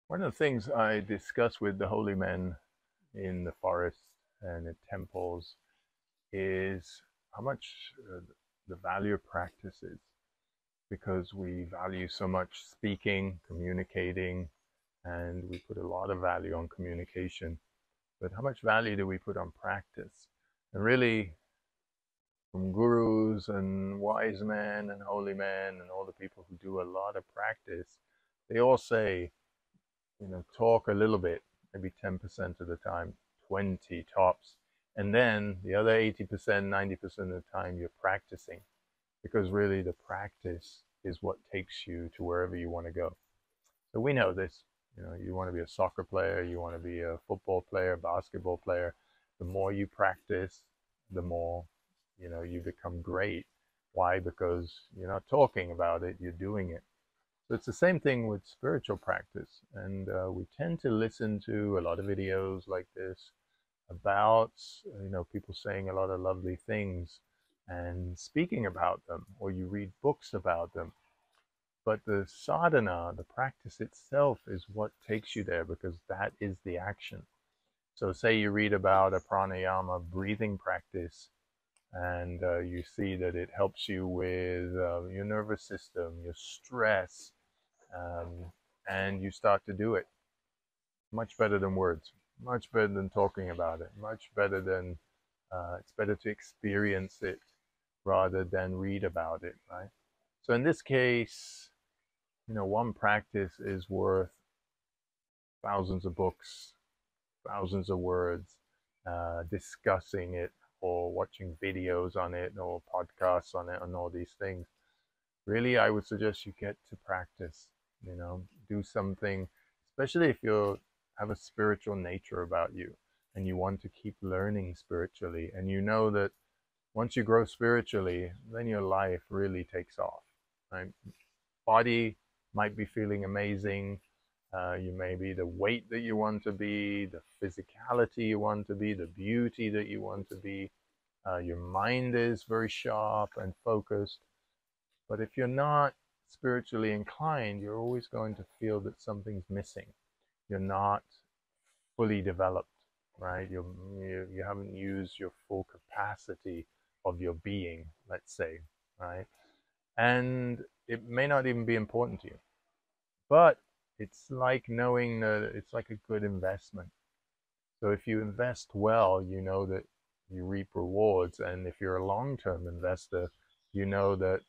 One of the things I discuss with the holy men in the forest and in temples is how much the value of practice is, because we value so much speaking, communicating, and we put a lot of value on communication. But how much value do we put on practice? And really, from gurus and wise men and holy men and all the people who do a lot of practice, they all say, talk a little bit, maybe 10% of the time, 20 tops. And then the other 80%, 90% of the time, you're practicing, because really the practice is what takes you to wherever you want to go. So we know this. You want to be a soccer player, you want to be a football player, basketball player. The more you practice, the more, you become great. Why? Because you're not talking about it, you're doing it. So it's the same thing with spiritual practice. And we tend to listen to a lot of videos like this about, people saying a lot of lovely things and speaking about them, or you read books about them. But the sadhana, the practice itself, is what takes you there, because that is the action. So say you read about a pranayama breathing practice, and you see that it helps you with your nervous system, your stress, um, and you start to do it. Much better than words, much better than talking about it, much better than, it's better to experience it rather than read about it, right? So in this case, one practice is worth thousands of books, thousands of words, discussing it or watching videos on it or podcasts on it and all these things. Really, I would suggest you get to practice, do something, especially if you have a spiritual nature about you and you want to keep learning spiritually. And you know that once you grow spiritually, then your life really takes off, right? Body might be feeling amazing. You may be the weight that you want to be, the physicality you want to be, the beauty that you want to be. Your mind is very sharp and focused. But if you're not spiritually inclined, you're always going to feel that something's missing. You're not fully developed, right? You haven't used your full capacity of your being, let's say, right? And it may not even be important to you. But it's like knowing that it's like a good investment. So if you invest well, you know that you reap rewards. And if you're a long-term investor, you know that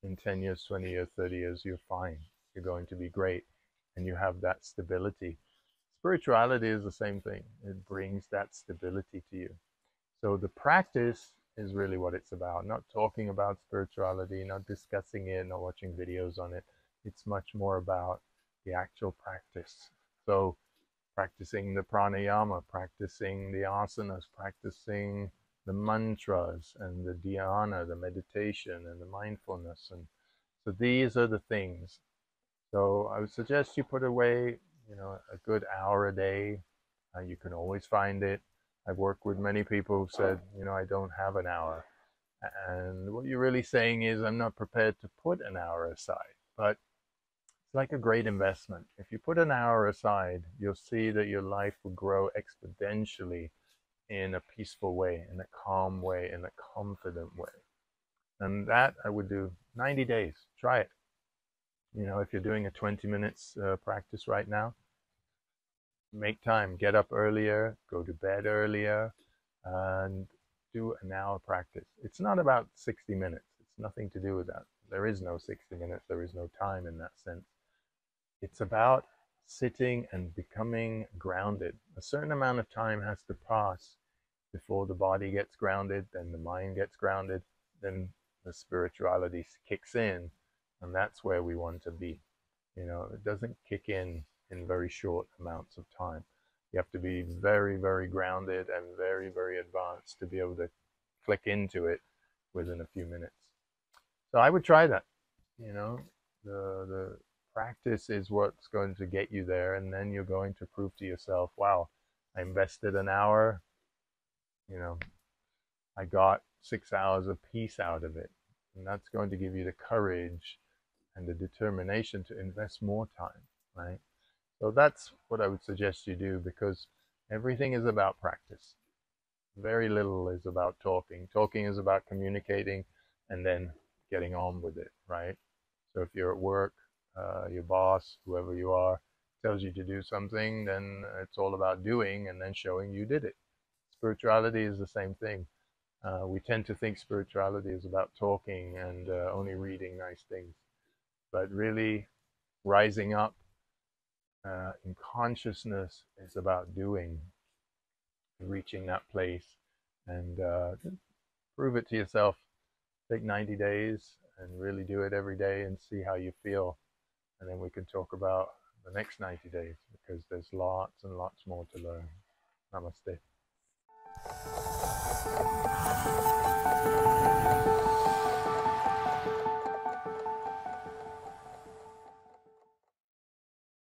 in 10 years, 20 years, 30 years, you're fine. You're going to be great. And you have that stability. Spirituality is the same thing. It brings that stability to you. So the practice is really what it's about. Not talking about spirituality, not discussing it, not watching videos on it. It's much more about the actual practice. So practicing the pranayama, practicing the asanas, practicing the mantras and the dhyana, the meditation and the mindfulness. And so these are the things. So I would suggest you put away, a good hour a day. You can always find it. I've worked with many people who said, I don't have an hour. And what you're really saying is, I'm not prepared to put an hour aside. But it's like a great investment. If you put an hour aside, you'll see that your life will grow exponentially in a peaceful way, in a calm way, in a confident way. And that I would do 90 days. Try it. If you're doing a 20 minutes practice right now, make time. Get up earlier, go to bed earlier, and do an hour practice. It's not about 60 minutes. It's nothing to do with that. There is no 60 minutes. There is no time in that sense. It's about sitting and becoming grounded. A certain amount of time has to pass before the body gets grounded, then the mind gets grounded, then the spirituality kicks in, and that's where we want to be. It doesn't kick in very short amounts of time. You have to be very, very grounded and very, very advanced to be able to click into it within a few minutes. So I would try that. The practice is what's going to get you there, and then you're going to prove to yourself, wow, I invested an hour, I got 6 hours of peace out of it. And that's going to give you the courage and the determination to invest more time, right? So that's what I would suggest you do, because everything is about practice. Very little is about talking. Talking is about communicating and then getting on with it, right? So if you're at work, your boss, whoever you are, tells you to do something, then it's all about doing and then showing you did it. Spirituality is the same thing. We tend to think spirituality is about talking and only reading nice things, but really rising up in consciousness is about doing, reaching that place, and prove it to yourself. Take 90 days and really do it every day and see how you feel. And then we can talk about the next 90 days, because there's lots and lots more to learn. Namaste.